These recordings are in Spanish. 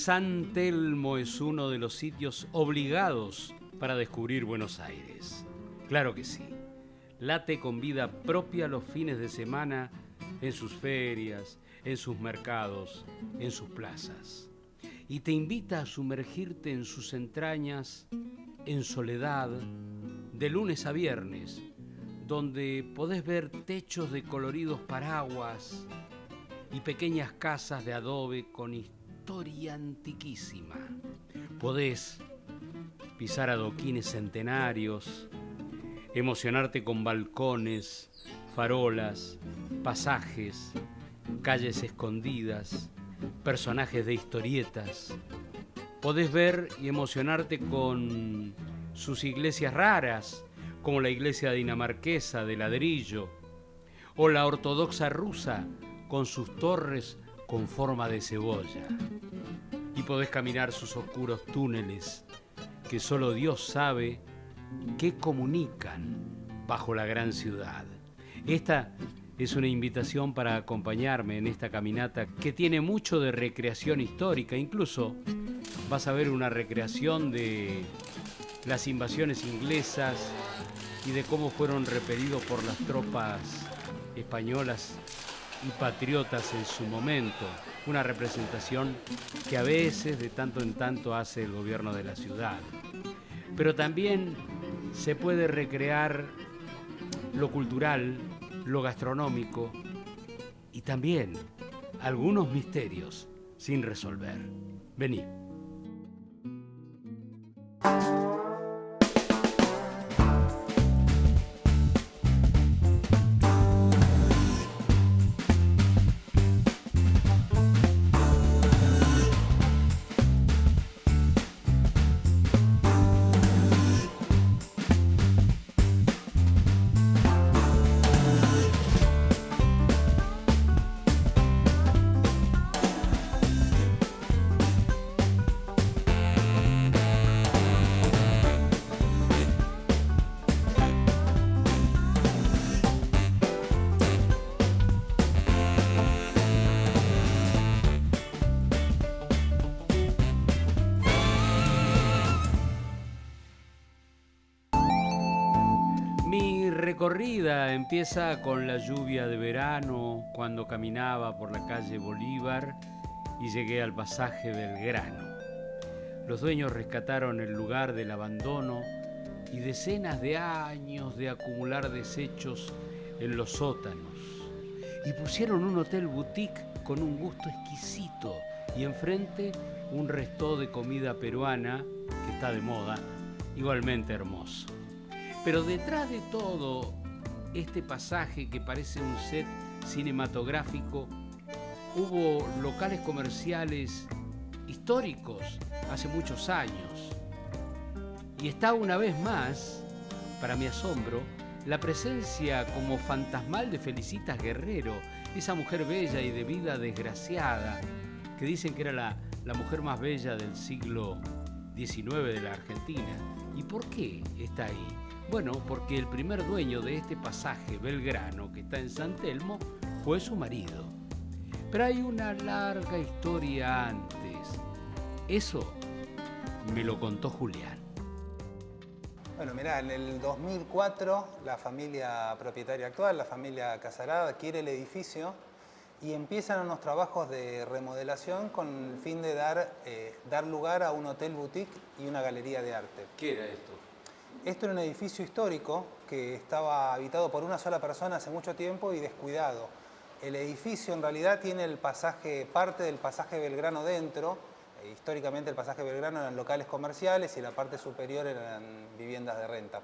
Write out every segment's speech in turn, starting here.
San Telmo es uno de los sitios obligados para descubrir Buenos Aires. Claro que sí. Late con vida propia los fines de semana en sus ferias, en sus mercados, en sus plazas. Y te invita a sumergirte en sus entrañas en soledad de lunes a viernes, donde podés ver techos de coloridos paraguas y pequeñas casas de adobe con historia antiquísima. Podés pisar adoquines centenarios, emocionarte con balcones, farolas, pasajes, calles escondidas, personajes de historietas. Podés ver y emocionarte con sus iglesias raras, como la iglesia dinamarquesa de ladrillo, o la ortodoxa rusa con sus torres con forma de cebolla. Y podés caminar sus oscuros túneles, que solo Dios sabe qué comunican bajo la gran ciudad. Esta es una invitación para acompañarme en esta caminata que tiene mucho de recreación histórica. Incluso vas a ver una recreación de las invasiones inglesas y de cómo fueron repelidos por las tropas españolas y patriotas en su momento. Una representación que a veces, de tanto en tanto, hace el gobierno de la ciudad. Pero también se puede recrear lo cultural, lo gastronómico y también algunos misterios sin resolver. Vení. Mi recorrida empieza con la lluvia de verano, cuando caminaba por la calle Bolívar y llegué al pasaje Belgrano. Los dueños rescataron el lugar del abandono y decenas de años de acumular desechos en los sótanos. Y pusieron un hotel boutique con un gusto exquisito y enfrente un resto de comida peruana que está de moda, igualmente hermoso. Pero detrás de todo este pasaje que parece un set cinematográfico, hubo locales comerciales históricos hace muchos años. Y está una vez más, para mi asombro, la presencia como fantasmal de Felicitas Guerrero, esa mujer bella y de vida desgraciada, que dicen que era la mujer más bella del siglo XIX de la Argentina. ¿Y por qué está ahí? Bueno, porque el primer dueño de este pasaje Belgrano, que está en San Telmo, fue su marido. Pero hay una larga historia antes. Eso me lo contó Julián. Bueno, mirá, en el 2004 la familia propietaria actual, la familia Casarada, adquiere el edificio y empiezan unos trabajos de remodelación con el fin de dar lugar a un hotel boutique y una galería de arte. ¿Qué era esto? Esto era un edificio histórico que estaba habitado por una sola persona hace mucho tiempo y descuidado. El edificio en realidad tiene el pasaje, parte del pasaje Belgrano dentro. Históricamente el pasaje Belgrano eran locales comerciales y la parte superior eran viviendas de renta.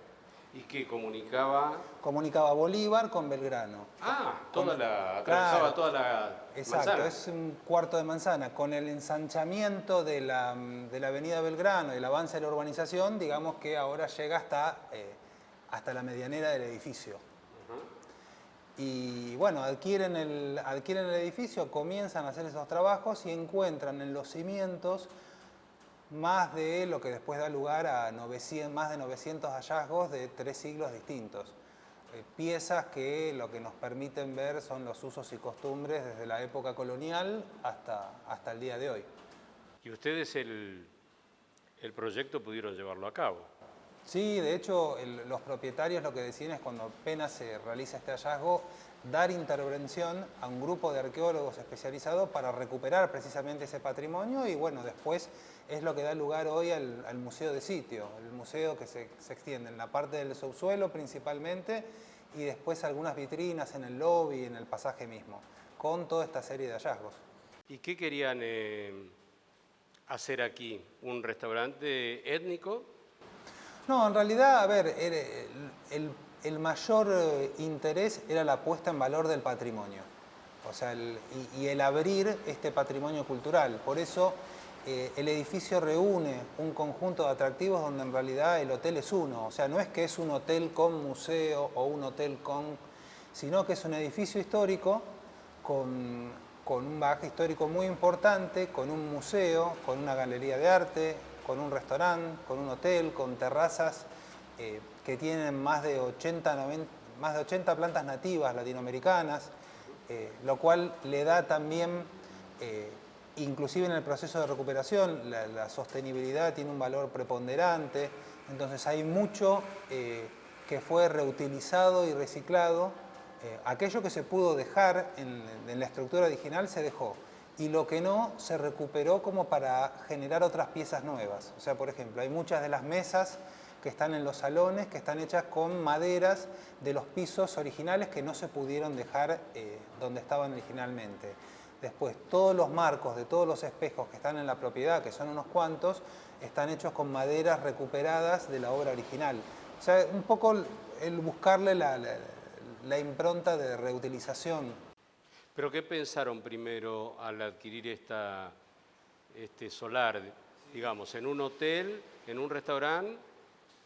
¿Y qué comunicaba? Comunicaba Bolívar con Belgrano. Atravesaba Claro, toda la exacto, manzana. es un cuarto de manzana. Con el ensanchamiento de la avenida Belgrano y el avance de la urbanización, digamos que ahora llega hasta la medianera del edificio. Y bueno, adquieren el edificio, comienzan a hacer esos trabajos y encuentran en los cimientos más de lo que después da lugar a más de 900 hallazgos de 3 siglos distintos. Piezas que lo que nos permiten ver son los usos y costumbres desde la época colonial hasta el día de hoy. Y ustedes el proyecto pudieron llevarlo a cabo. Sí, de hecho, los propietarios lo que deciden es cuando apenas se realiza este hallazgo, dar intervención a un grupo de arqueólogos especializados para recuperar precisamente ese patrimonio y bueno, después es lo que da lugar hoy al museo de sitio, el museo que se extiende en la parte del subsuelo principalmente y después algunas vitrinas en el lobby, en el pasaje mismo, con toda esta serie de hallazgos. ¿Y qué querían hacer aquí? ¿Un restaurante étnico? No, en realidad, a ver, el mayor interés era la puesta en valor del patrimonio, o sea, y el abrir este patrimonio cultural. Por eso el edificio reúne un conjunto de atractivos donde en realidad el hotel es uno, o sea, no es que es un hotel con museo o un hotel con, sino que es un edificio histórico con un bagaje histórico muy importante, con un museo, con una galería de arte, con un restaurante, con un hotel, con terrazas que tienen más de 80 plantas nativas latinoamericanas, lo cual le da también, inclusive en el proceso de recuperación, la sostenibilidad tiene un valor preponderante, entonces hay mucho que fue reutilizado y reciclado. Aquello que se pudo dejar en la estructura original se dejó y lo que no se recuperó como para generar otras piezas nuevas. O sea, por ejemplo, hay muchas de las mesas que están en los salones que están hechas con maderas de los pisos originales que no se pudieron dejar donde estaban originalmente. Después, todos los marcos de todos los espejos que están en la propiedad, que son unos cuantos, están hechos con maderas recuperadas de la obra original. O sea, un poco el buscarle la impronta de reutilización. ¿Pero qué pensaron primero al adquirir este solar? Digamos, ¿en un hotel, en un restaurante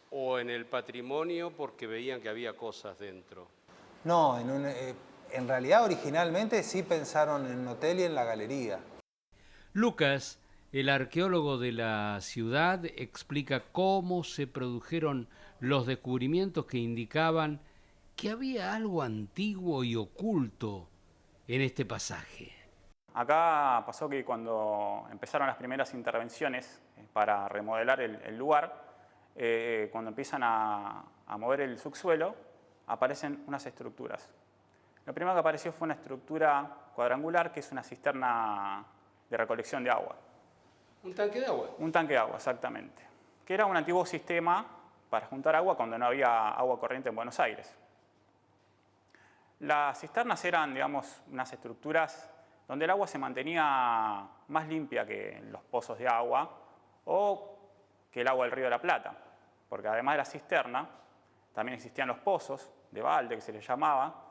o en el patrimonio porque veían que había cosas dentro? No, en realidad originalmente sí pensaron en un hotel y en la galería. Lucas, el arqueólogo de la ciudad, explica cómo se produjeron los descubrimientos que indicaban que había algo antiguo y oculto en este pasaje. Acá pasó que cuando empezaron las primeras intervenciones para remodelar el lugar, cuando empiezan a mover el subsuelo, aparecen unas estructuras. Lo primero que apareció fue una estructura cuadrangular, que es una cisterna de recolección de agua. ¿Un tanque de agua? Un tanque de agua, exactamente. Que era un antiguo sistema para juntar agua cuando no había agua corriente en Buenos Aires. Las cisternas eran, digamos, unas estructuras donde el agua se mantenía más limpia que en los pozos de agua o que el agua del río de la Plata, porque además de la cisterna también existían los pozos de balde, que se les llamaba,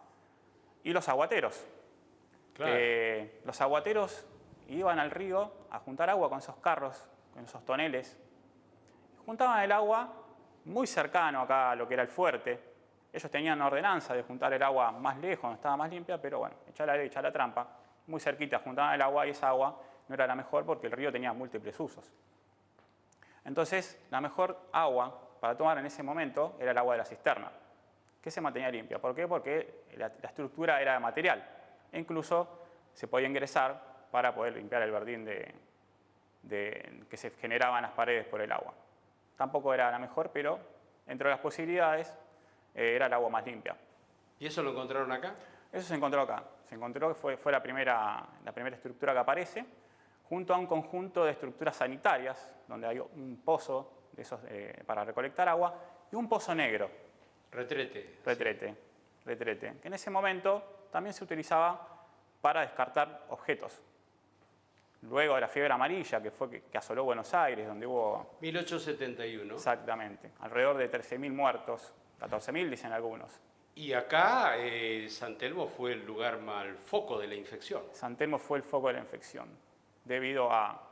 y los aguateros. Claro. Los aguateros iban al río a juntar agua con esos carros, con esos toneles. Juntaban el agua muy cercano acá a lo que era el fuerte. Ellos tenían ordenanza de juntar el agua más lejos, donde estaba más limpia, pero bueno, echar la ley, echar la trampa. Muy cerquita juntaban el agua y esa agua no era la mejor porque el río tenía múltiples usos. Entonces, la mejor agua para tomar en ese momento era el agua de la cisterna, que se mantenía limpia. ¿Por qué? Porque la estructura era de material e incluso se podía ingresar para poder limpiar el verdín que se generaba en las paredes por el agua. Tampoco era la mejor, pero entre las posibilidades era el agua más limpia. ¿Y eso lo encontraron acá? Eso se encontró acá. Se encontró que fue la primera estructura que aparece, junto a un conjunto de estructuras sanitarias, donde hay un pozo de esos, para recolectar agua y un pozo negro. Retrete. Retrete, que en ese momento también se utilizaba para descartar objetos. Luego de la fiebre amarilla, que asoló Buenos Aires, donde hubo... 1871. Exactamente, alrededor de 13.000 muertos, 14.000 dicen algunos. Y acá San Telmo fue el lugar el foco de la infección. San Telmo fue el foco de la infección, debido a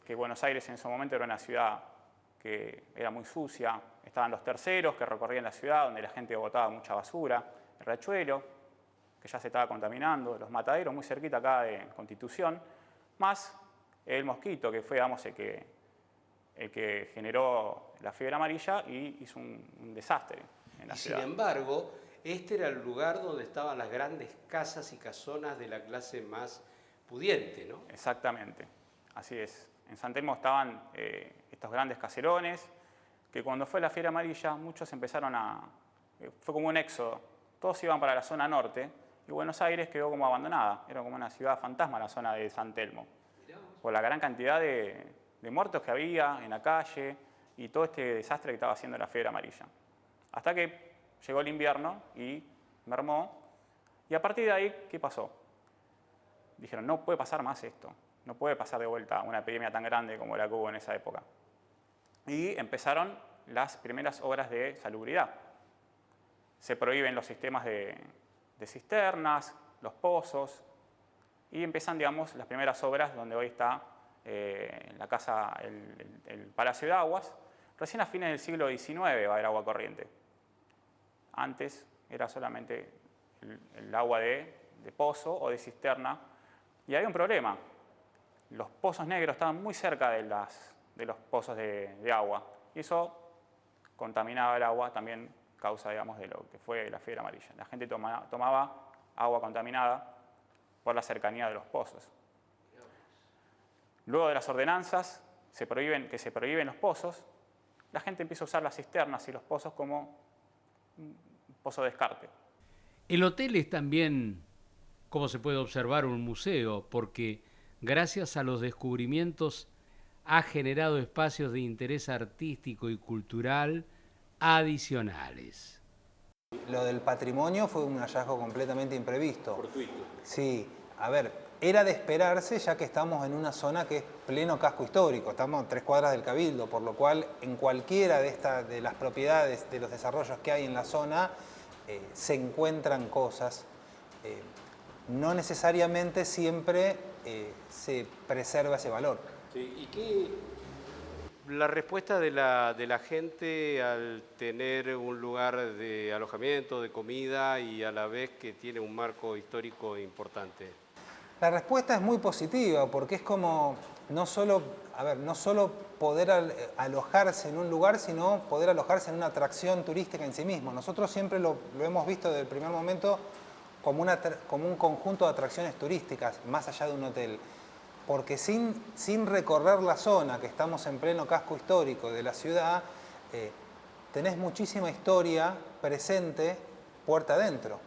que Buenos Aires en ese momento era una ciudad que era muy sucia. Estaban los terceros que recorrían la ciudad, donde la gente botaba mucha basura, el riachuelo, que ya se estaba contaminando, los mataderos muy cerquita acá de Constitución, más el mosquito, que fue, digamos, el que generó la fiebre amarilla y hizo un desastre en la ciudad. Sin embargo, este era el lugar donde estaban las grandes casas y casonas de la clase más pudiente, ¿no? Exactamente, así es. En San Telmo estaban estos grandes caserones, que cuando fue la Fiebre Amarilla, muchos empezaron fue como un éxodo. Todos iban para la zona norte y Buenos Aires quedó como abandonada. Era como una ciudad fantasma la zona de San Telmo. Por la gran cantidad de muertos que había en la calle y todo este desastre que estaba haciendo la Fiebre Amarilla. Hasta que llegó el invierno y mermó. Y a partir de ahí, ¿qué pasó? Dijeron, no puede pasar más esto. No puede pasar de vuelta una epidemia tan grande como la que hubo en esa época. Y empezaron las primeras obras de salubridad. Se prohíben los sistemas de cisternas, los pozos, y empiezan, digamos, las primeras obras donde hoy está la casa, el Palacio de Aguas. Recién a fines del siglo XIX va a haber agua corriente. Antes era solamente el agua de pozo o de cisterna. Y había un problema. Los pozos negros estaban muy cerca de los pozos de agua. Y eso contaminaba el agua, también causa, digamos, de lo que fue la Fiebre Amarilla. La gente tomaba agua contaminada por la cercanía de los pozos. Luego de las ordenanzas que se prohíben los pozos, la gente empieza a usar las cisternas y los pozos como un pozo de descarte. El hotel es también, como se puede observar, un museo, porque gracias a los descubrimientos ha generado espacios de interés artístico y cultural adicionales. Lo del patrimonio fue un hallazgo completamente imprevisto. Fortuito. Sí, a ver, era de esperarse ya que estamos en una zona que es pleno casco histórico, estamos a 3 cuadras del Cabildo, por lo cual en cualquiera de las propiedades, de los desarrollos que hay en la zona, se encuentran cosas. No necesariamente siempre se preserva ese valor. Sí, ¿y qué la respuesta de la gente al tener un lugar de alojamiento, de comida y a la vez que tiene un marco histórico importante? La respuesta es muy positiva porque es como no solo poder alojarse en un lugar, sino poder alojarse en una atracción turística en sí mismo. Nosotros siempre lo hemos visto desde el primer momento como un conjunto de atracciones turísticas, más allá de un hotel. Porque sin recorrer la zona, que estamos en pleno casco histórico de la ciudad, tenés muchísima historia presente puerta adentro.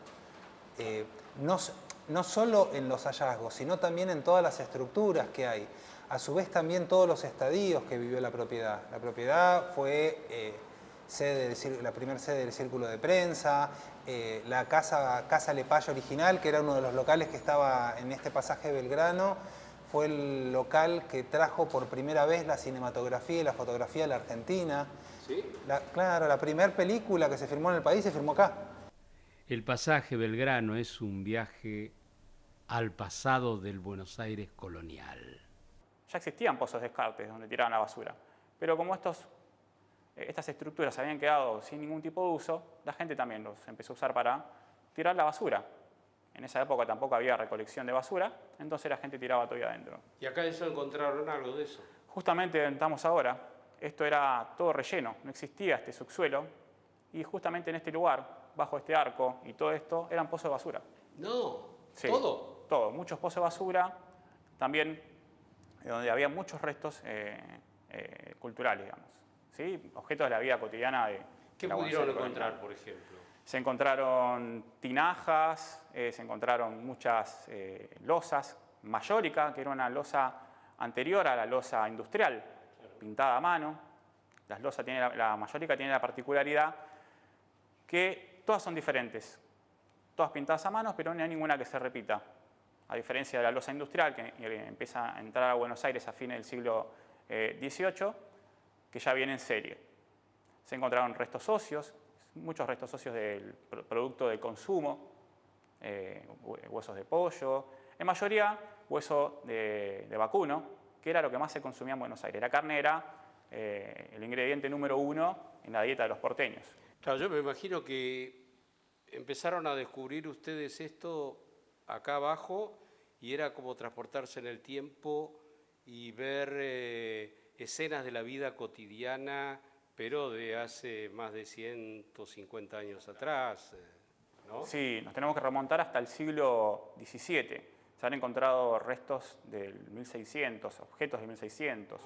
No solo en los hallazgos, sino también en todas las estructuras que hay. A su vez también todos los estadios que vivió la propiedad. La propiedad fue la primera sede del Círculo de Prensa, la Casa Lepage original, que era uno de los locales que estaba en este pasaje de Belgrano, fue el local que trajo por primera vez la cinematografía y la fotografía de la Argentina. ¿Sí? Claro, la primera película que se filmó en el país se filmó acá. El pasaje Belgrano es un viaje al pasado del Buenos Aires colonial. Ya existían pozos de descartes donde tiraban la basura, pero como estas estructuras habían quedado sin ningún tipo de uso, la gente también los empezó a usar para tirar la basura. En esa época tampoco había recolección de basura, entonces la gente tiraba todo ahí adentro. ¿Y acá eso encontraron algo de eso? Justamente donde estamos ahora, esto era todo relleno, no existía este subsuelo, y justamente en este lugar, bajo este arco y todo esto, eran pozos de basura. No, Sí, todo. Todo, muchos pozos de basura, también donde había muchos restos culturales, digamos. ¿Sí? Objetos de la vida cotidiana de ¿Qué la pudieron Buenos Aires encontrar, colonial. por ejemplo? Se encontraron tinajas, se encontraron muchas losas, mayólica, que era una losa anterior a la losa industrial, pintada a mano. La mayólica tiene la particularidad que todas son diferentes, todas pintadas a mano, pero no hay ninguna que se repita. A diferencia de la losa industrial, que empieza a entrar a Buenos Aires a fines del siglo XVIII, que ya viene en serie. Se encontraron restos óseos, muchos restos óseos del producto de consumo, huesos de pollo, en mayoría hueso de vacuno, que era lo que más se consumía en Buenos Aires. La carne era el ingrediente número 1 en la dieta de los porteños. Claro, yo me imagino que empezaron a descubrir ustedes esto acá abajo y era como transportarse en el tiempo y ver escenas de la vida cotidiana, pero de hace más de 150 años atrás, ¿no? Sí, nos tenemos que remontar hasta el siglo XVII. Se han encontrado restos del 1600, objetos de 1600.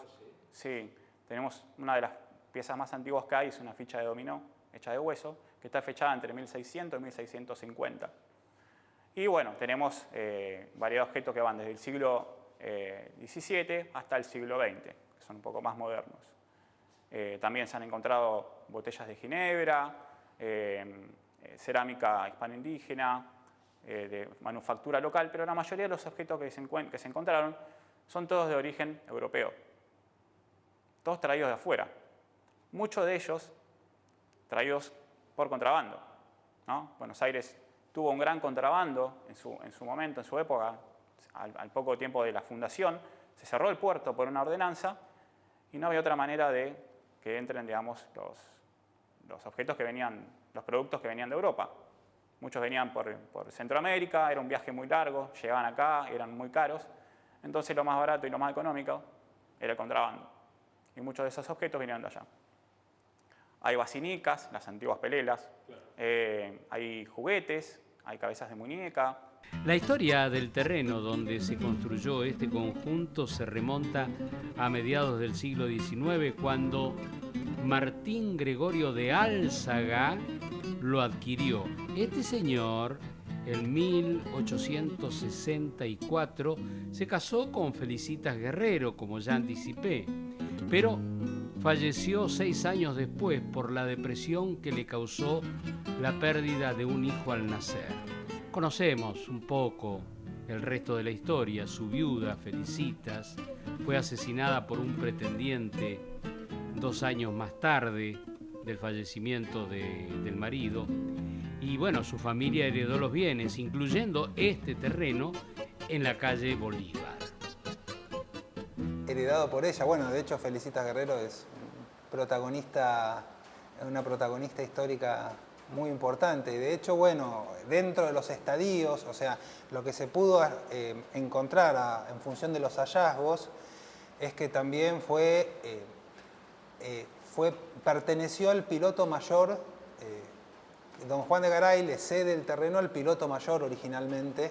Sí, tenemos una de las piezas más antiguas que hay, es una ficha de dominó hecha de hueso, que está fechada entre 1600 y 1650. Y bueno, tenemos variedad de objetos que van desde el siglo XVII hasta el siglo XX, que son un poco más modernos. También se han encontrado botellas de ginebra, cerámica hispano-indígena, de manufactura local, pero la mayoría de los objetos que se encontraron son todos de origen europeo, todos traídos de afuera. Muchos de ellos traídos por contrabando, ¿no? Buenos Aires tuvo un gran contrabando en su momento, en su época, al poco tiempo de la fundación. Se cerró el puerto por una ordenanza y no había otra manera de que entren, digamos, los objetos que venían, los productos que venían de Europa. Muchos venían por Centroamérica, era un viaje muy largo, llegaban acá, eran muy caros. Entonces lo más barato y lo más económico era el contrabando. Y muchos de esos objetos venían de allá. Hay basinicas, las antiguas pelelas, hay juguetes, hay cabezas de muñeca. La historia del terreno donde se construyó este conjunto se remonta a mediados del siglo XIX, cuando Martín Gregorio de Álzaga lo adquirió. Este señor, en 1864, se casó con Felicitas Guerrero, como ya anticipé, pero falleció 6 años después por la depresión que le causó la pérdida de un hijo al nacer. Conocemos un poco el resto de la historia. Su viuda, Felicitas, fue asesinada por un pretendiente 2 años más tarde del fallecimiento del marido. Y bueno, su familia heredó los bienes, incluyendo este terreno en la calle Bolívar. Heredado por ella. Bueno, de hecho, Felicitas Guerrero es una protagonista histórica muy importante. De hecho, bueno, dentro de los estadios, o sea, lo que se pudo encontrar en función de los hallazgos es que también perteneció al piloto mayor. Don Juan de Garay le cede el terreno al piloto mayor originalmente,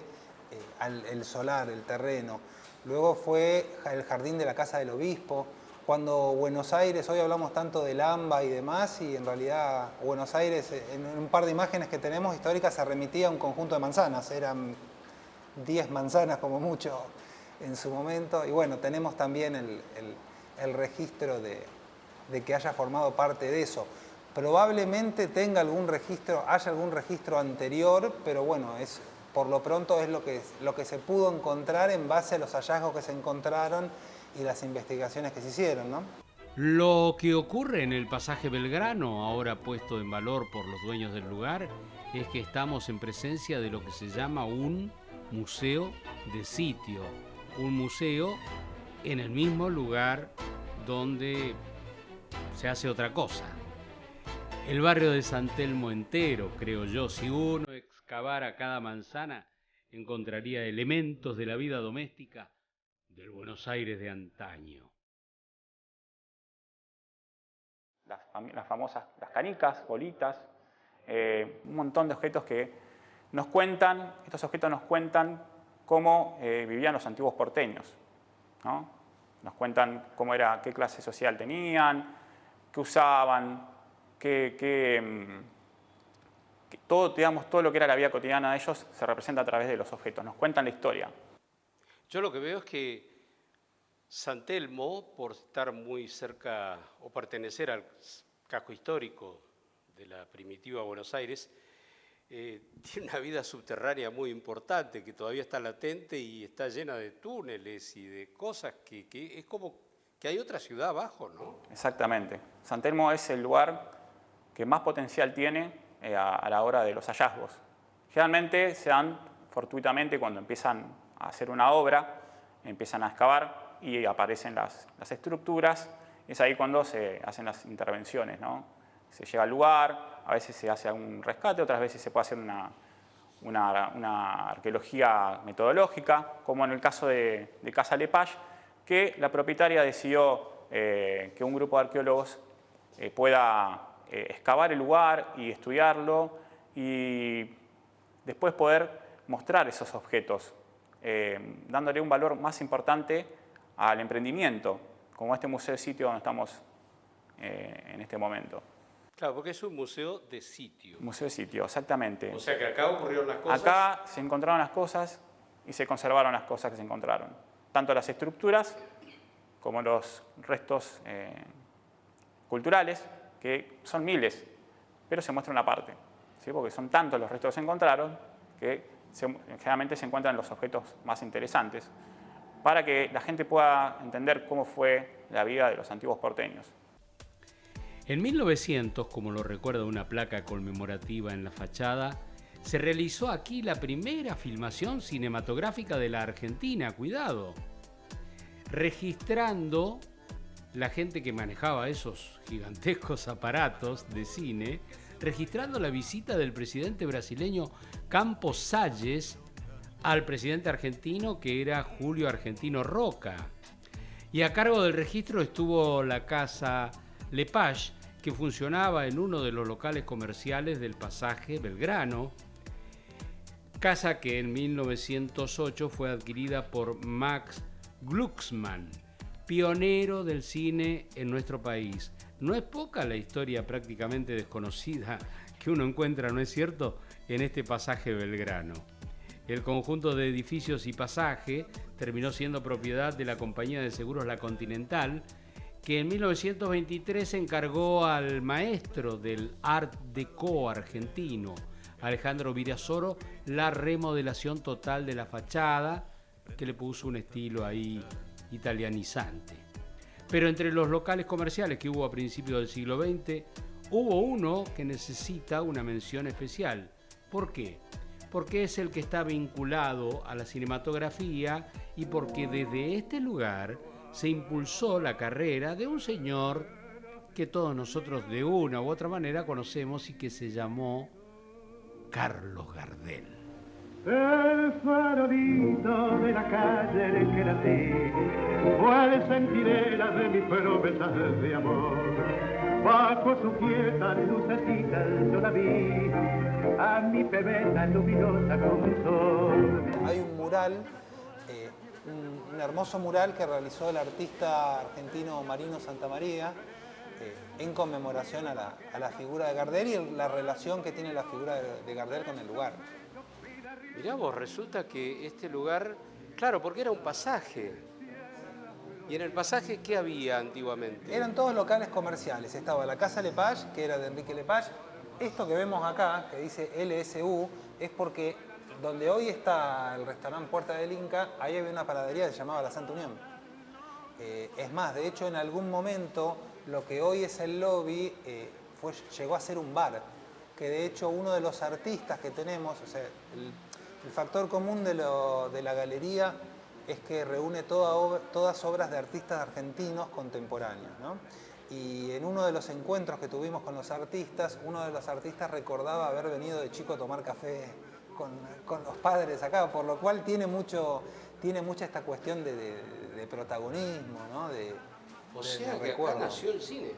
el solar, el terreno. Luego fue el jardín de la casa del obispo. Cuando Buenos Aires, hoy hablamos tanto del AMBA y demás, y en realidad Buenos Aires, en un par de imágenes que tenemos históricas, se remitía a un conjunto de manzanas. Eran 10 manzanas como mucho en su momento. Y bueno, tenemos también el registro de que haya formado parte de eso. Probablemente haya algún registro anterior, pero bueno, por lo pronto es lo que se pudo encontrar en base a los hallazgos que se encontraron y las investigaciones que se hicieron, ¿no? Lo que ocurre en el pasaje Belgrano, ahora puesto en valor por los dueños del lugar, es que estamos en presencia de lo que se llama un museo de sitio. Un museo en el mismo lugar donde se hace otra cosa. El barrio de San Telmo entero, creo yo, si uno excavara cada manzana, encontraría elementos de la vida doméstica del Buenos Aires de antaño. Las famosas, las canicas, bolitas, un montón de objetos que nos cuentan, estos objetos nos cuentan cómo vivían los antiguos porteños, ¿no? Nos cuentan qué clase social tenían, qué usaban, todo lo que era la vida cotidiana de ellos se representa a través de los objetos, nos cuentan la historia. Yo lo que veo es que San Telmo, por estar muy cerca o pertenecer al casco histórico de la primitiva Buenos Aires, tiene una vida subterránea muy importante que todavía está latente y está llena de túneles y de cosas que es como que hay otra ciudad abajo, ¿no? Exactamente. San Telmo es el lugar que más potencial tiene a la hora de los hallazgos. Generalmente se dan fortuitamente cuando empiezan a hacer una obra, empiezan a excavar y aparecen las estructuras. Es ahí cuando se hacen las intervenciones, ¿no? Se llega al lugar, a veces se hace un rescate, otras veces se puede hacer una arqueología metodológica, como en el caso de Casa Lepage, que la propietaria decidió que un grupo de arqueólogos pueda excavar el lugar y estudiarlo y después poder mostrar esos objetos dándole un valor más importante al emprendimiento, como este museo de sitio donde estamos en este momento. Claro, porque es un museo de sitio. Museo de sitio, exactamente. O sea que acá ocurrieron las cosas. Acá se encontraron las cosas y se conservaron las cosas que se encontraron. Tanto las estructuras como los restos culturales, que son miles, pero se muestra una parte, ¿sí? Porque son tantos los restos que se encontraron que generalmente se encuentran los objetos más interesantes para que la gente pueda entender cómo fue la vida de los antiguos porteños. En 1900, como lo recuerda una placa conmemorativa en la fachada, se realizó aquí la primera filmación cinematográfica de la Argentina, cuidado, registrando la gente que manejaba esos gigantescos aparatos de cine, registrando la visita del presidente brasileño Campos Salles al presidente argentino, que era Julio Argentino Roca. Y a cargo del registro estuvo la Casa Lepage, que funcionaba en uno de los locales comerciales del pasaje Belgrano, casa que en 1908 fue adquirida por Max Glucksmann, pionero del cine en nuestro país. No es poca la historia prácticamente desconocida que uno encuentra, ¿no es cierto?, en este pasaje Belgrano. El conjunto de edificios y pasaje terminó siendo propiedad de la compañía de seguros La Continental, que en 1923 encargó al maestro del Art Deco argentino, Alejandro Virasoro, la remodelación total de la fachada, que le puso un estilo ahí italianizante. Pero entre los locales comerciales que hubo a principios del siglo XX, hubo uno que necesita una mención especial. ¿Por qué? Porque es el que está vinculado a la cinematografía y porque desde este lugar se impulsó la carrera de un señor que todos nosotros de una u otra manera conocemos y que se llamó Carlos Gardel. El farolito de la calle en el que nací fue el centinela de mis promesas de amor. Bajo su quieta lucecita yo la vi, a mi pebeta luminosa como un sol. Hay un mural, un hermoso mural que realizó el artista argentino Marino Santamaría en conmemoración a la figura de Gardel y la relación que tiene la figura de Gardel con el lugar. Mirá vos, resulta que este lugar, claro, porque era un pasaje. ¿Y en el pasaje qué había antiguamente? Eran todos locales comerciales. Estaba la Casa Lepage, que era de Enrique Lepage. Esto que vemos acá, que dice LSU, es porque donde hoy está el restaurante Puerta del Inca, ahí había una panadería que se llamaba La Santa Unión. Es más, de hecho, en algún momento, lo que hoy es el lobby llegó a ser un bar. Que de hecho, uno de los artistas que tenemos, o sea, el factor común de la galería es que reúne todas obras de artistas argentinos contemporáneos, ¿no? Y en uno de los encuentros que tuvimos con los artistas, uno de los artistas recordaba haber venido de chico a tomar café con los padres acá, por lo cual tiene mucha esta cuestión de protagonismo, ¿no? O sea que acá nació el cine.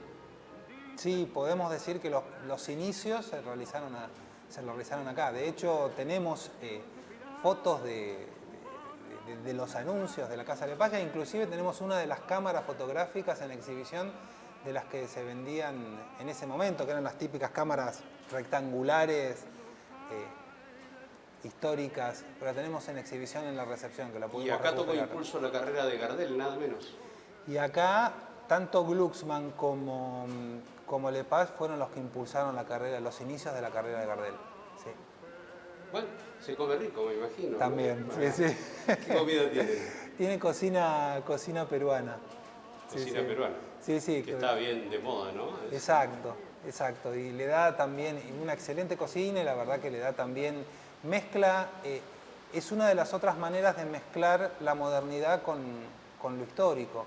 Sí, podemos decir que los inicios se realizaron acá. De hecho, tenemos fotos de los anuncios de la Casa Lepage, inclusive tenemos una de las cámaras fotográficas en exhibición de las que se vendían en ese momento, que eran las típicas cámaras rectangulares, históricas, pero la tenemos en exhibición en la recepción, que la pudimos Y acá tomó recuperar. impulso la carrera de Gardel, nada menos. Y acá, tanto Glucksmann como Lepage fueron los que impulsaron los inicios de la carrera de Gardel. Sí. Bueno, se come rico, me imagino. También, ¿no? sí, sí. ¿Qué comida tiene? Tiene cocina peruana. Cocina peruana. Sí, sí. Que está bien de moda, ¿no? Exacto. Y le da también una excelente cocina y la verdad que le da también mezcla. Es una de las otras maneras de mezclar la modernidad con lo histórico.